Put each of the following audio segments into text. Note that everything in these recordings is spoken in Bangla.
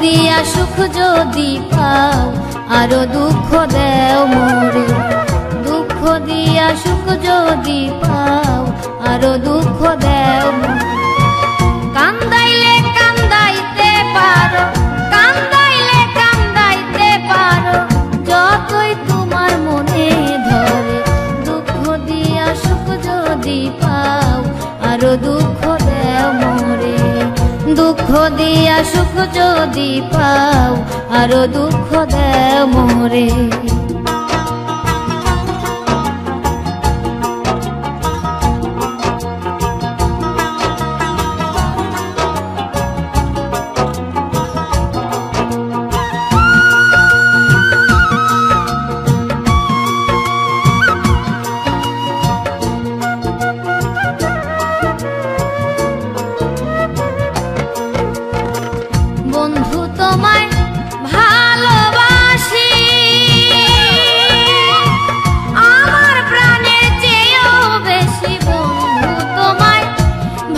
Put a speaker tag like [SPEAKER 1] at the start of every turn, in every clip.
[SPEAKER 1] দিয়া সুখ যদি পাও আরো দুঃখ দেও মোরে, দুঃখ দিয়া সুখ যদি পাও আরো দুঃখ দেও মোরে। কান্দাইলে কান্দাইতে পারো, কান্দাইলে কান্দাইতে পারো, যতই তোমার মনে ধরে। দুঃখ দিয়া সুখ যদি পাও আরো দুঃখ দেও মোরে, দুঃখ দিয়া সুখ যদি পাও আরো দুঃখ দেও মোরে। বন্ধু তোমায় ভালোবাসি, আমার প্রাণের চেয়েও বেশি। বন্ধু তোমায়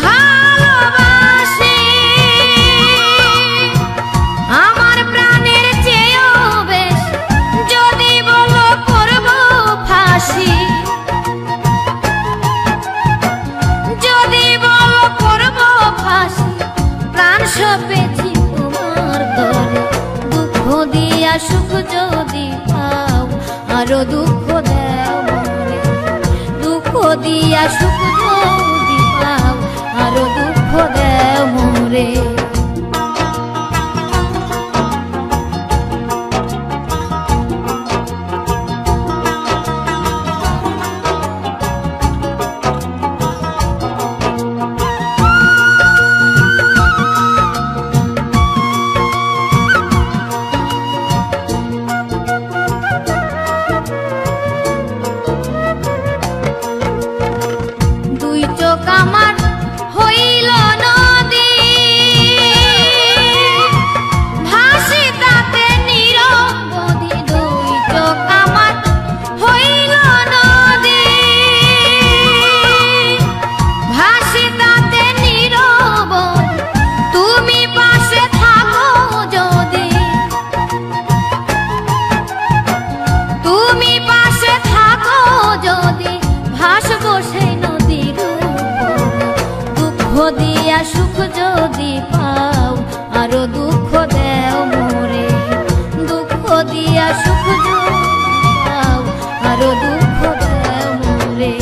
[SPEAKER 1] ভালোবাসি, আমার প্রাণের চেয়েও বেশি। যদি বলো করব ফাঁসি, যদি বলো করব ফাঁসি, প্রাণ সপেছি তোমার তরে। দুঃখ দিয়া সুখ যদি পাও আরো দুঃখ দেও মোরে, দুঃখ দিয়া সুখ যদি পাও আরো দুঃখ দেও মোরে। দুই চোখ আমার হইল নদী, ভাসি তাতে নিরবধি। দুই চোখ আমার হইল নদী, ভাসি তাতে নিরবধি। তুমি পাশে থাকো যদি, তুমি পাশে থাকো যদি, ভাসবো সেই নদীর উপরে। দুঃখ দিয়া সুখ যদি পাও আরো দুঃখ দেও মোরে, দুঃখ দিয়া সুখ যদি পাও আরো দুঃখ দেও মোরে।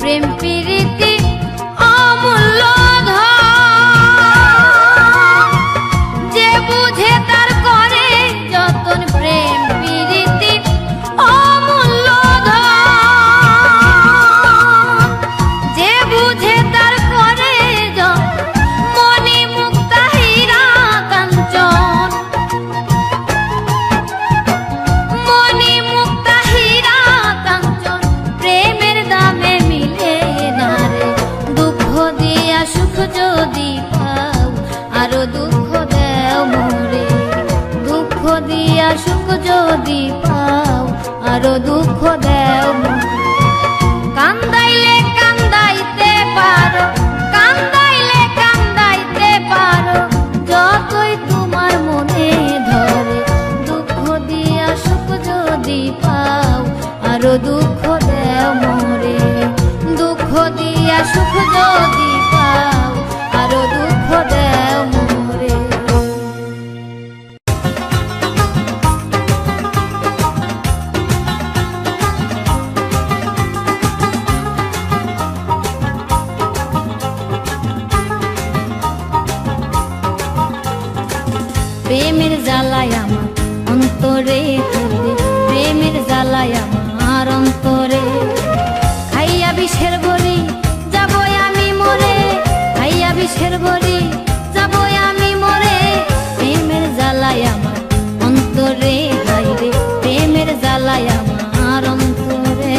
[SPEAKER 1] প্রেম প্রীতি অমূল্য ধন, যে বুঝে তার করে যতন। প্রেম প্রীতি অমূল্য ধন, যে বুঝে তার করে যতন। মণি মুক্তা হীরা কাঞ্চন, মণি মুক্তা হীরা কাঞ্চন, প্রেমের দামে মিলে না রে। দুঃখ দিয়া সুখ যদি পাও আরো দুঃখ দেও মোরে, দুঃখ দিয়া সুখ যদি পাও আরো দুঃখ দেও মোরে। কান্দাইলে কান্দাইতে পারো, কান্দাইলে কান্দাইতে পারো, যতই তোমার মনে ধরে। দুঃখ দিয়া সুখ যদি পাও আরো দুঃখ দেও মোরে, দুঃখ দিয়া সুখ যদি পাও আরো দুঃখ দেও মোরে। প্রেমের জ্বালায় আমার অন্তরে, প্রেমের জ্বালায় আমার অন্তরে। খাইয়া বিষের বড়ি যাবই আমি মরে, খাইয়া বিষের বড়ি যাবই আমি মরে। প্রেমের জ্বালায় আমার অন্তরে, হাইরে প্রেমের জ্বালায় আমার অন্তরে।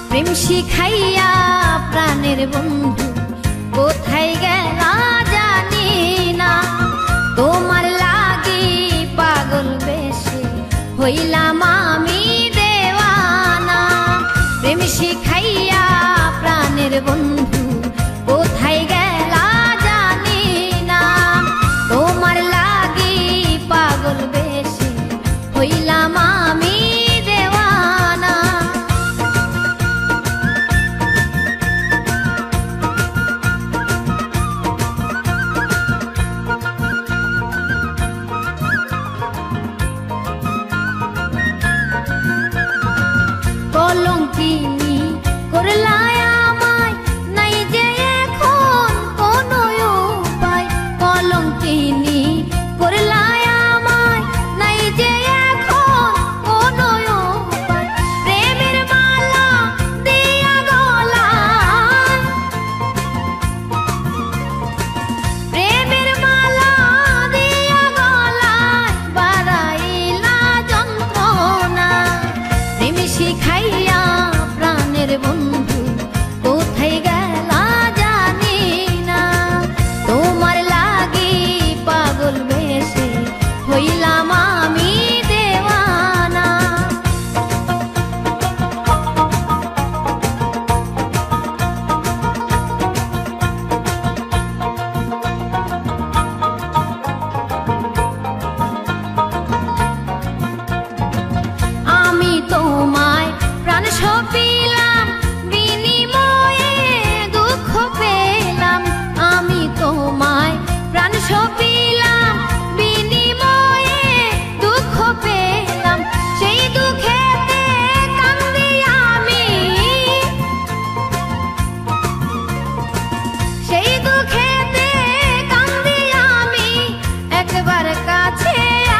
[SPEAKER 1] প্রেম শিখাইয়া প্রাণের বন্ধু কোথায় গেলা জানি না। তোমার লাগি পাগল বেশি হইলাম আমি দেওয়ানা। প্রেম শিখাইয়া প্রাণের বন্ধু কোথায় গেলা জানি না। তোমার লাগি পাগল বেশি হইলাম আমি দেওয়ানা। কলঙ্কিনী করলায় আমায়, নাই হইলাম আমি দেওয়ানা। আমি তোমায় প্রাণ সপিলাম, বিনিময়ে দুঃখ পেলাম। আমি তোমায় প্রাণ সপিলাম, বিনিময়ে দুঃখ পেলাম। সেই দুঃখেতে কান্দি আমি, সেই দুঃখেতে কান্দি আমি। একবার কাছে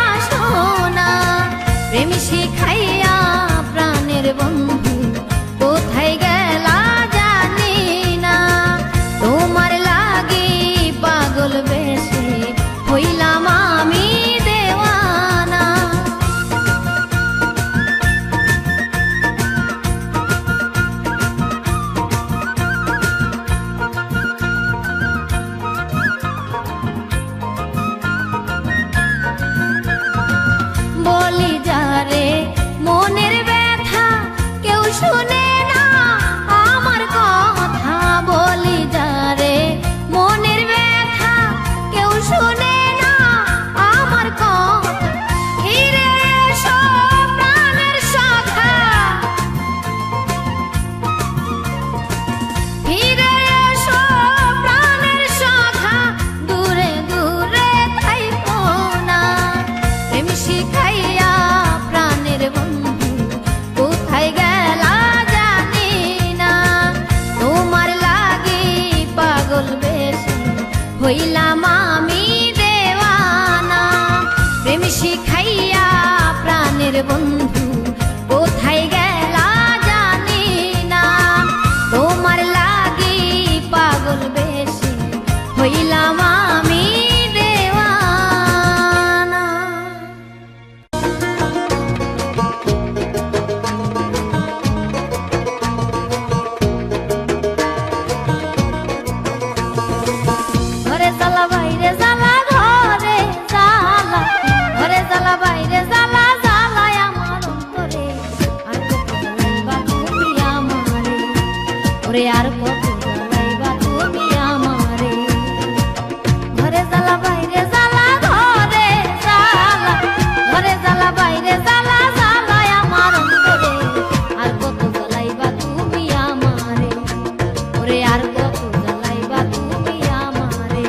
[SPEAKER 1] আসো না, প্রেম শিখাইয়া প্রাণের বন্ধু কোথায় গেলা জানি না। তোমার লাগি পাগল বেশে হইলাম আমি দেওয়ানা। বলি যারে মনের ব্যথা, কেউ শুনে না আমার কথা। বলি যারে মনের ব্যথা, কেউ শুনে না আমার কথা। ফিরে এসো প্রাণের সখা, ফিরে এসো প্রাণের সখা। দূরে দূরে থাইকো না, প্রেম শিখাইয়া প্রাণের বন্ধু কোথায় গেলা জানি না। তোমার লাগি পাগল বেশে হইলাম আমি দেওয়ানা। প্রেম শিখাইয়া প্রাণের বন্ধু কোথায় গেলা জানি না। তোমার লাগি পাগল বেশে হইলাম আমি দেওয়ানা। ঘরে জ্বালা বাইরে জ্বালা, ঘরে জ্বালা, ঘরে জ্বালা বাইরে জ্বালা, জ্বালায় আমার অন্তরে। আর কত জ্বালাইবা তুমি আমারে, ওরে আর কত জ্বালাইবা তুমি আমারে। ঘরে জ্বালা বাইরে জ্বালা, ঘরে জ্বালা, ঘরে জ্বালা বাইরে জ্বালা, জ্বালায় আমার অন্তরে। আর কত জ্বালাইবা তুমি আমারে, ওরে আর কত জ্বালাইবা তুমি আমারে।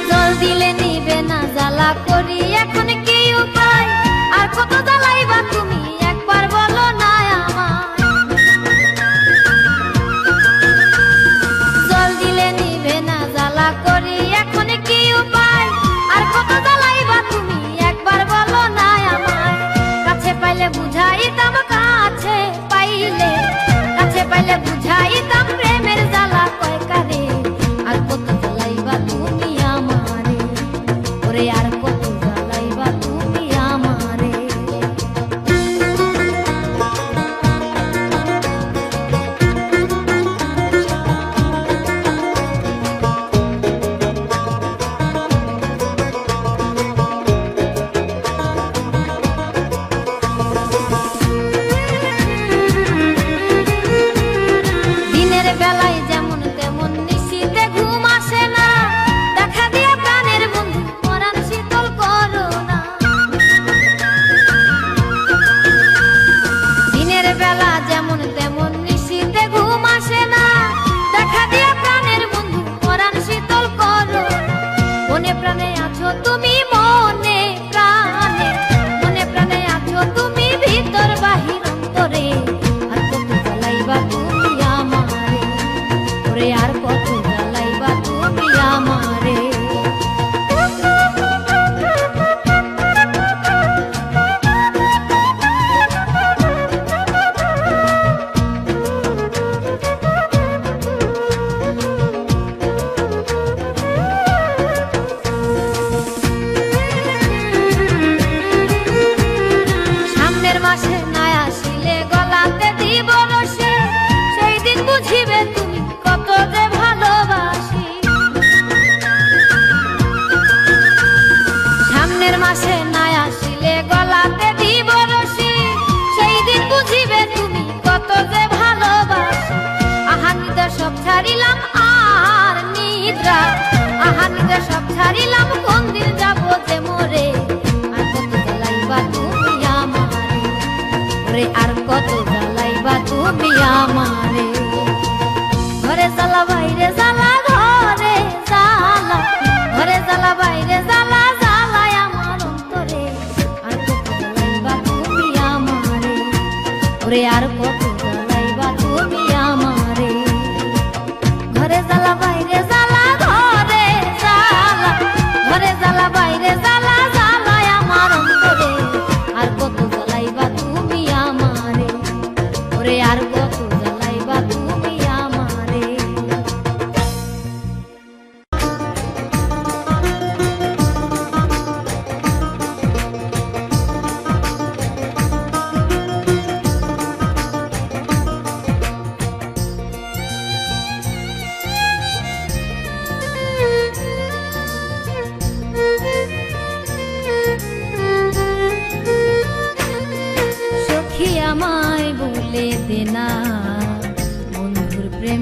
[SPEAKER 1] জল দিলে নিবে না জ্বালা করি এখন কি উপায়? আর কত জ্বালাইবা তুমি একবার বলো না আমায়। জল দিলে নিবে না জ্বালা করি এখন কি উপায়? আর কত জ্বালাইবা তুমি একবার বলো না আমায়। কাছে পাইলে বুঝাইতাম, কাছে পাইলে, কাছে পাইলে বুঝাইতাম প্রেমের জ্বালা কয় কারে। আর কত জ্বালাইবা তুমি আমারে, ওরে আর কত জ্বালাইবা তুমি আমারে।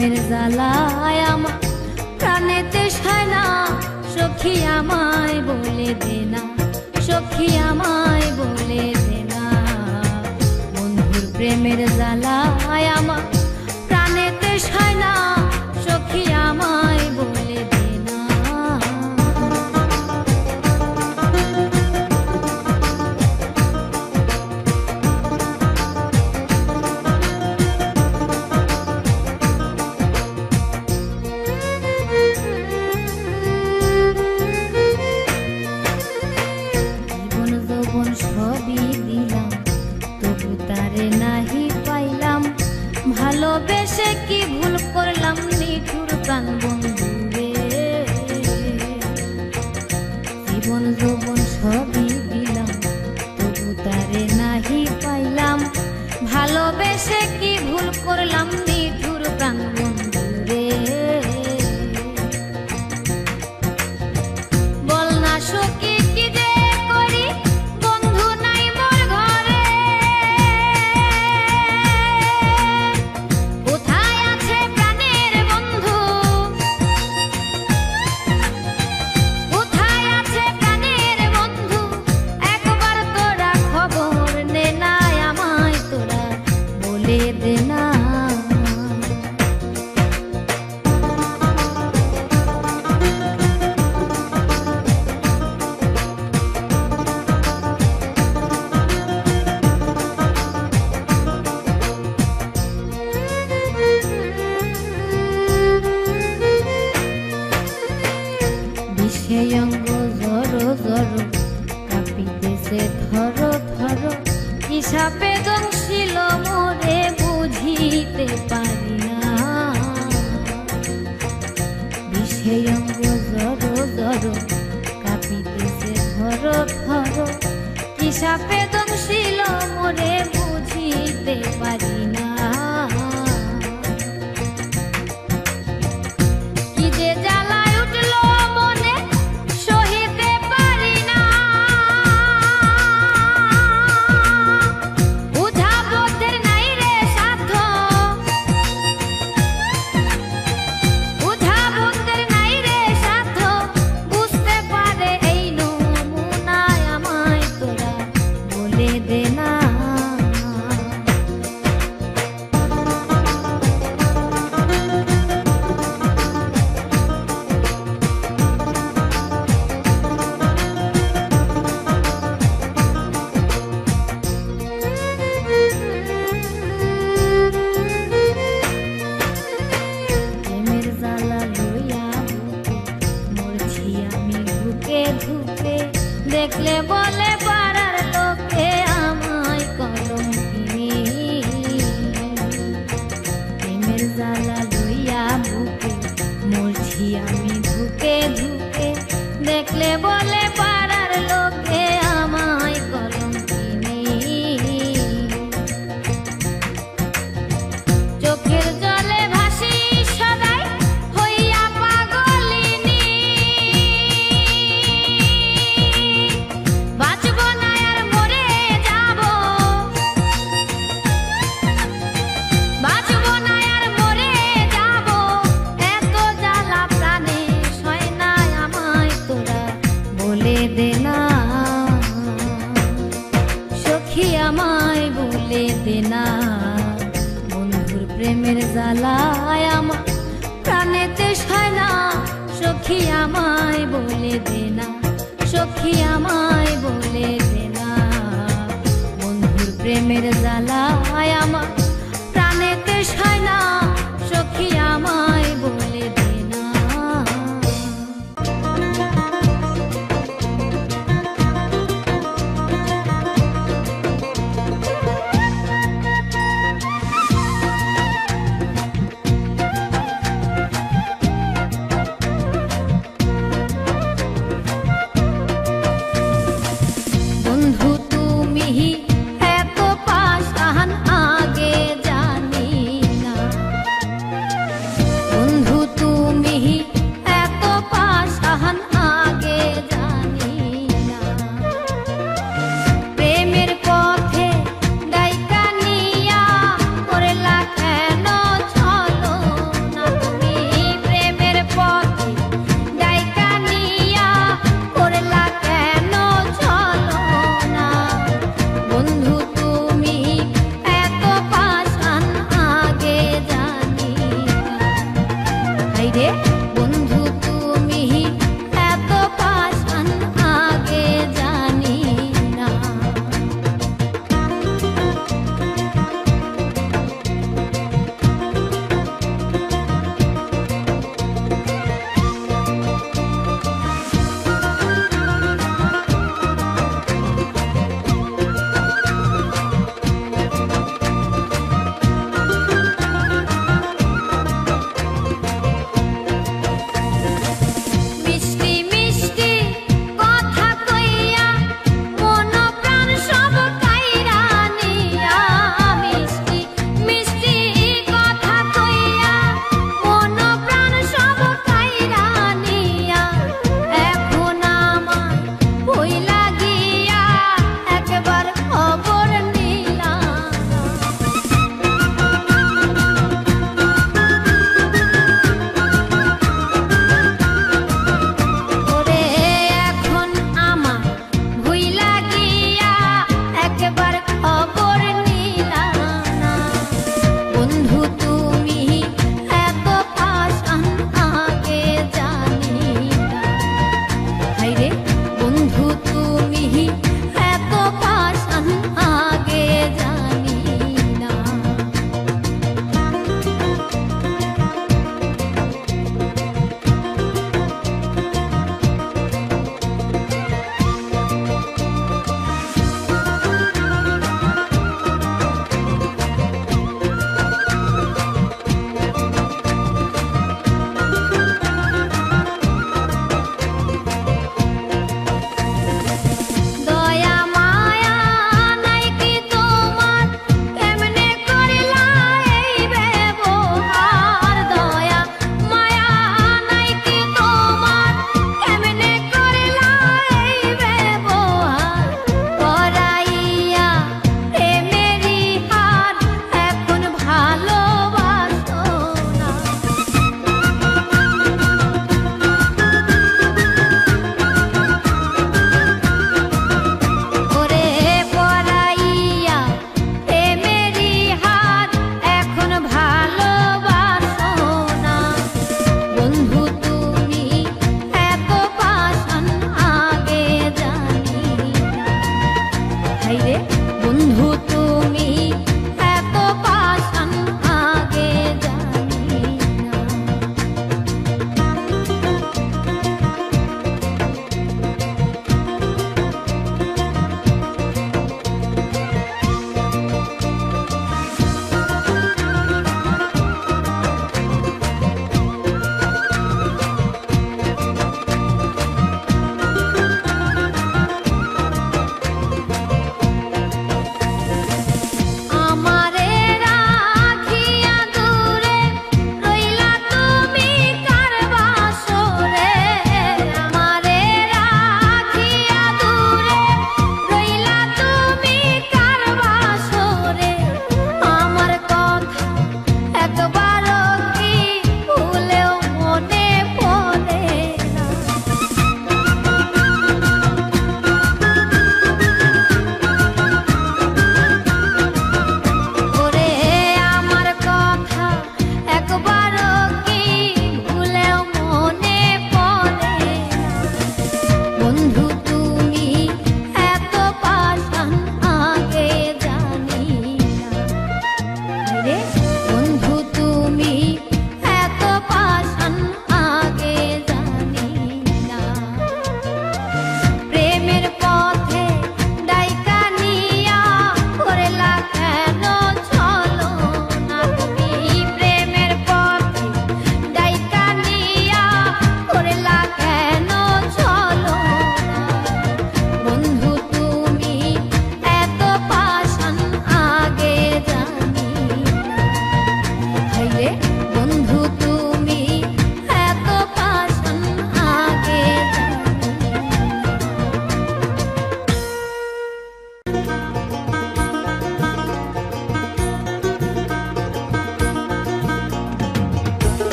[SPEAKER 1] প্রেমের জ্বালায় আমার প্রাণেতে সয় না, সখী আমায় বলে দে না, সখী আমায় বলে দে না। বন্ধুর প্রেমের জ্বালায় আমার প্রাণেতে সয় না, সখী আমায় বলে দে না। সবই দিলাম তবু তারে নাহি পাইলাম, ভালোবেসে কি ভুল করলাম নিঠুর প্রাণ বন্ধু রে। জীবন যৌবন সবই দিলাম তবু তারে নাহি পাইলাম, ভালোবেসে কি ভুল করলাম নিঠুর প্রাণ বন্ধু রে। বল না সখী কি যে করি, বন্ধু নাই মোর ঘরে। কোথায় আছে প্রাণের বন্ধু, কোথায় আছে প্রাণের বন্ধু, একবার তোরা খবর নে না, আমায় তোরা বলে দে না। সেই অঙ্গ জড়ো জড়ো কাঁপিতেছে ধরো ধরো, কি সাপে দংশিল মোরে বুঝিতে পারি না। সেই অঙ্গ জড়ো জড়ো কাঁপিতেছে ধরো ধরো, কি সাপে দংশিল মোরে বুঝিতে পারি না। কি যে জ্বালায় উঠল মনে সহিতে পারি না, বুঝা বোধের নাই রে সাধ্য, বুঝা বোধের নাই রে সাধ্য, বুঝতে পারে এই নমুনায় আমায় তোরা বলে দে না। প্রেমের জ্বালা লইয়া মরছি আমি ধুকে ধুকে, দেখলে বলে পাড়ার লোকে আমায় কলঙ্কিনী। প্রেমের জ্বালা লইয়া বুকে মরছি আমি ধুকে ধুকে, দেখলে বলে পাড়ার লোকে আমায় কলঙ্কিনী। চোখের জলে ভাসি সদাই হইয়া পাগলিনী, বাঁচব না আর মরে যাব, বাঁচব না আর মরে যাব, এত জ্বালা প্রাণে সয় না, আমায় তোরা বলে দে না। সখী আমায় বলে দে না, বন্ধুর প্রেমের জ্বালায় আমার প্রাণেতে সয় না, সখী আমায় বলে দে না, সখী আমায় বলে দে না। বন্ধুর প্রেমের জ্বালায় আমার প্রাণেতে সয় না, সখী আমায় বলে দে না।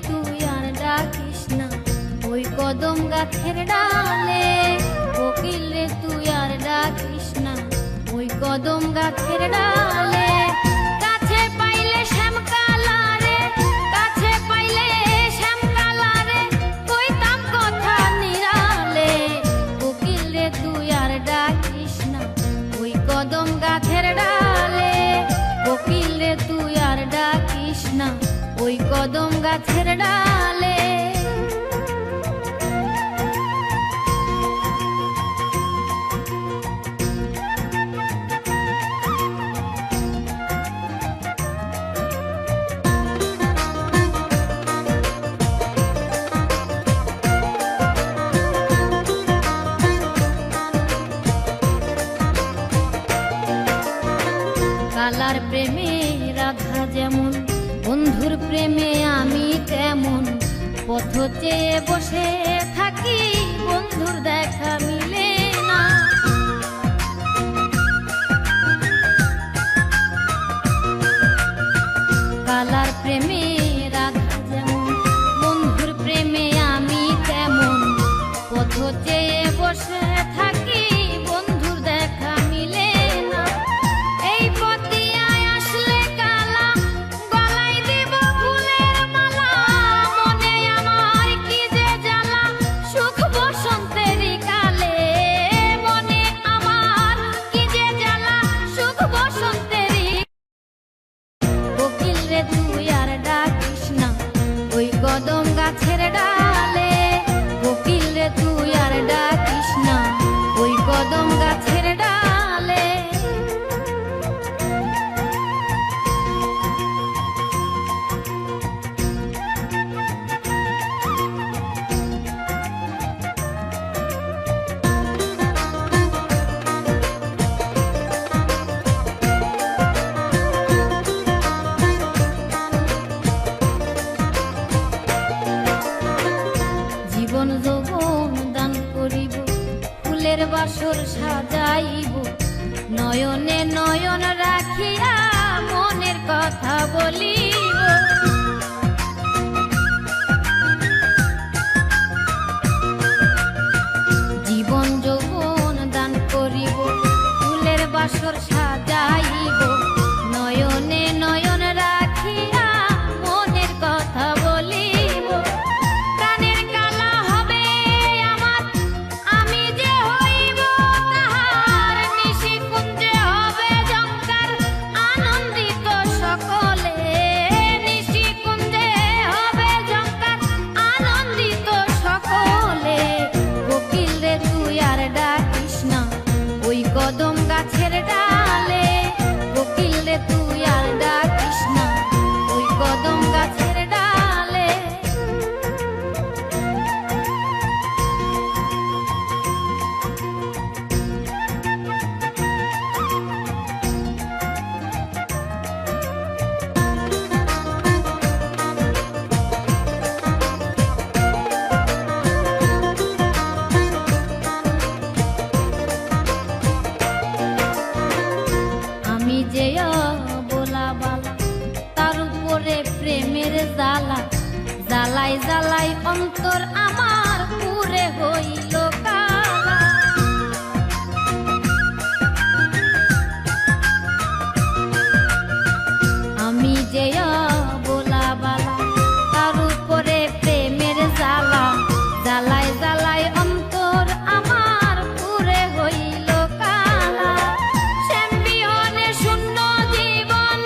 [SPEAKER 1] তুই আর ডাকিস না ওই কদম গাছের ডালে, কোকিল রে তুই আর ডাকিস না ওই কদম গাছের ডালে। কাছে পাইলে শ্যামকালা রে, কাছে পাইলে শ্যামকালা রে, কইতাম কথা নিরালে, কোকিল রে তুই আর ডাকিস না ওই কদম গাছের ডালে, কোকিল রে তুই আর ডাকিস না ওই কদম গাছের ডালে। কালার প্রেমে রাধা যেমন, বন্ধুর প্রেমে আমি তেমন, পথ চেয়ে বসে থাকি বন্ধুর দেখা মিলে না। কালার প্রেমে রাধা যেমন, বন্ধুর প্রেমে আমি তেমন, পথ চেয়ে বসে থাকি বন্ধুর দেখা মিলে না। এই পথ দিয়ে আসলে কালা, গলায় দেব ফুলের মালা, মনে আমার কি যে জ্বালা, সুখ বসন্তেরই কালে, মনে আমার কি যে জ্বালা, সুখ বসন্তেরই। কোকিল রে তুই আর ডাকিস না ওই কদম গাছের ডালে, কোকিল রে তুই আর ডাকিস না ওই কদম গাছের ডালে। জীবন যৌবন দান করিব, ফুলের বাসর সাজাইব, নয়নে নয়ন রাখিয়া মনের কথা বলিব। জীবন যৌবন দান করিব, ফুলের বাসর সাজাইব, নয়নে নয়ন রাখিয়া মনের কথা বলিব। কানের কালা হবে আমার, আমি যে হইব তাহার, নিশিকুঞ্জে হবে ঝংকার, আনন্দিত সকলে, নিশিকুঞ্জে হবে ঝংকার, আনন্দিত সকলে। কোকিল রে তুই আর ডাকিস না ওই কদম গাছের ডালে, কোকিল রে তুই আর ডাকিস না ওই কদম গাছের ডালে। আমি যে বলা বালা, তার উপরে প্রেমের জ্বালা, জ্বালাই জ্বালাই অন্তর আমার পুরে হইল কালা। আমি যে বলা বালা, তার উপরে প্রেমের জ্বালা, জ্বালাই জ্বালাই অন্তর আমার পুরে হইল কালা। শ্যাম বিহনে শূন্য জীবন,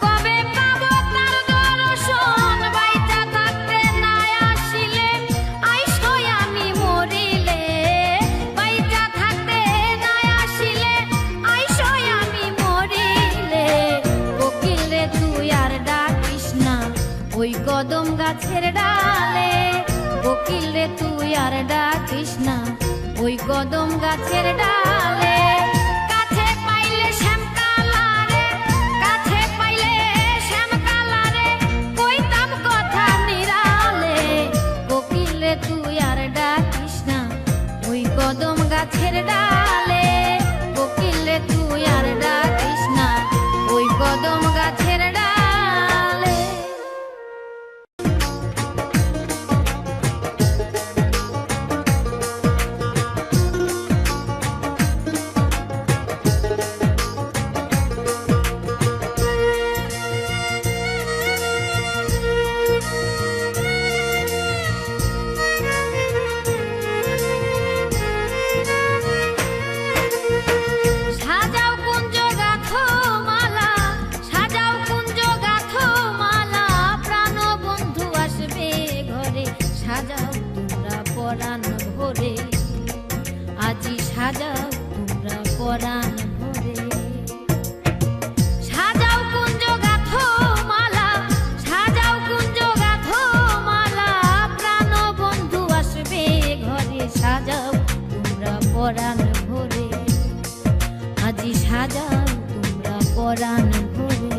[SPEAKER 1] কবে পাবো তার দর্শন, বাইচা থাকতে না আসিলে আইসই আমি মরিলে, বাইচা থাকতে না আসিলে আইসই আমি মরিলে। কোকিল রে তুই আর ডাকিস না ওই কদম গাছের ডালে, কোকিল রে তুই আর ডাকিস না ওই কদম গাছের ডালে। কাছে পাইলে শ্যামকালা রে, কাছে পাইলে শ্যামকালা রে, কইতাম কথা নিরালে, কোকিল রে তুই আর ডাকিস না ওই কদম গাছের ডালে, কোকিল রে তুই আর ডাকিস না ওই কদম গাছের ডালে। পরাণ ভরে, আজি সাজাও তোমরা পরাণ ভরে।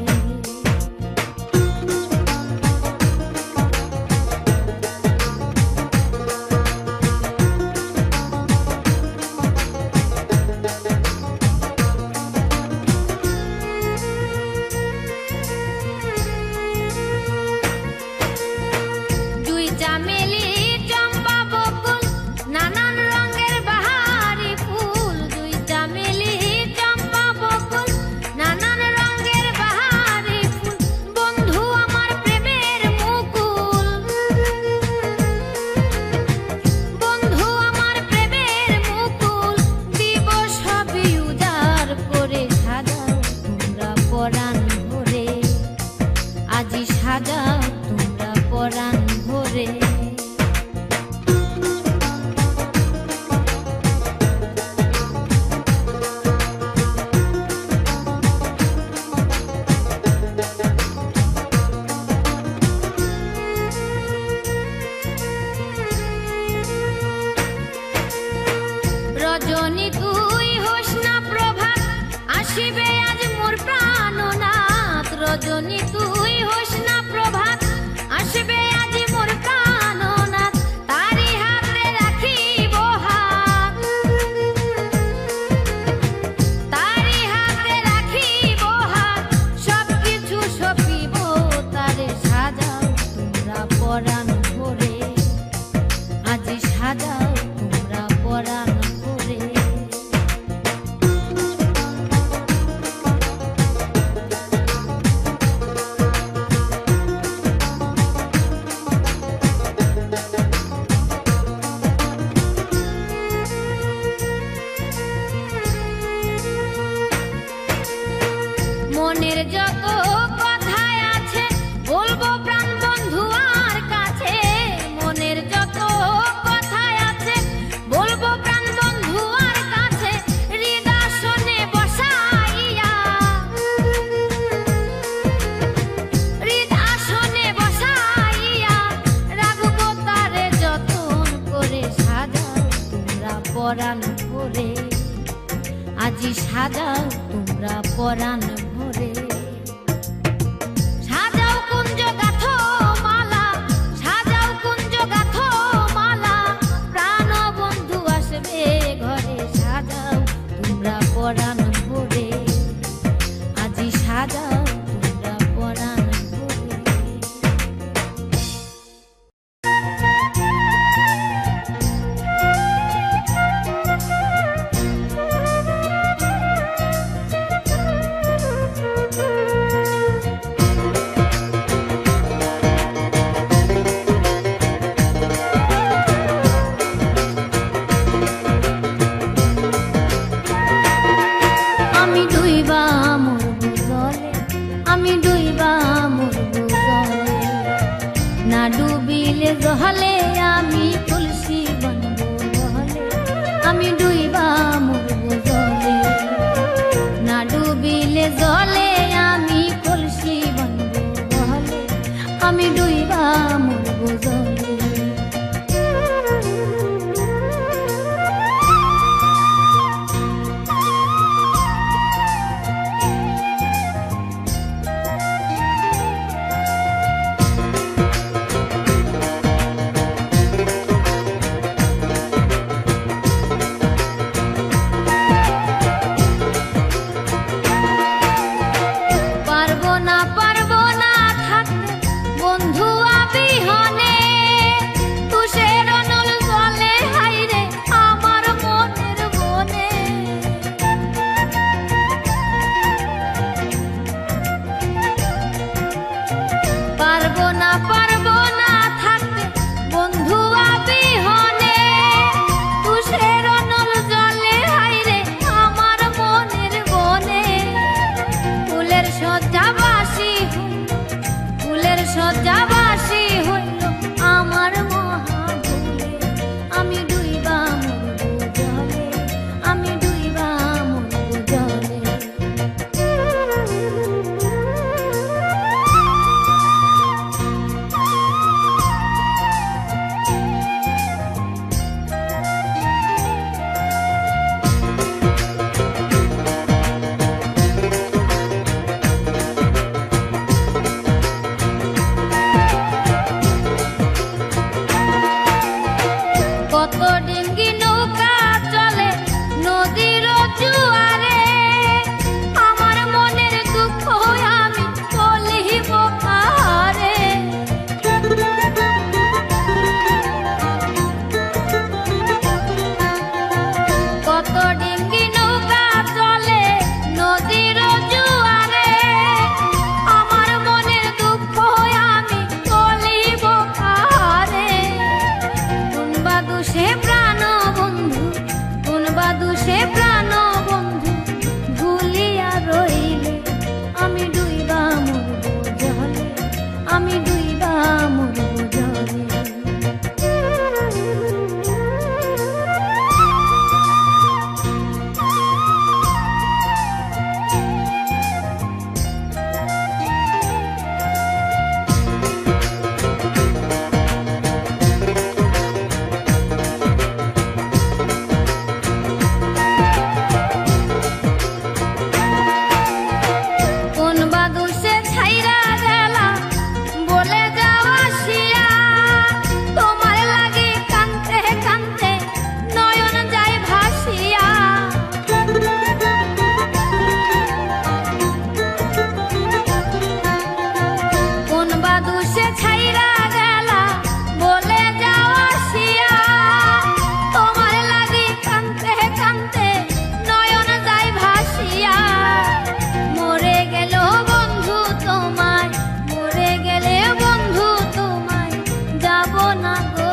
[SPEAKER 1] সাজাও তোমরা পরাণ ভরে। রজনী তুই হোস না প্রভাত, আসিবে আজ মোর প্রাণনাথ। রজনী তুই হোস না প্রভাত, আসিবে আজ মোর প্রাণনাথ। তারি হাতে রাখিব হাত, তারি হাতে রাখিব হাত, সব কিছু সপিব তারে। সাজাও তোমরা পরাণ ভরে, আজ সাজাও তোমরা পরাণ ভরে। মনের যত কথাই আছে বলবো প্রাণ বন্ধুয়ার কাছে। মনের যত কথাই আছে বলবো প্রাণ বন্ধুয়ার কাছে। হৃদাসনে বসাইয়া, হৃদাসনে বসাইয়া রাখবো তারে যতন করে। সাজাও তোমরা পরাণ ভরে, আজি সাজাও তোমরা পরাণ ভরে। সাজাও কুঞ্জ গাথো মালা, সাজাও কুঞ্জ গাথো মালা, প্রাণ বন্ধু আসবে ঘরে। সাজাও তোমরা পরাণ ভরে, আজি সাজাও তোমরা পরাণ ভরে। আমি ডুইবা মরবো জলে, আমি ডুইবা মরবো জলে। না ডুবিলে জলে আমি তুলসী বনবো জলে। আমি ডুইবা মরবো জলে, না ডুবিলে জলে আমি তুলসী বনবো জলে। আমি ডুইবা মরবো জলে। না গো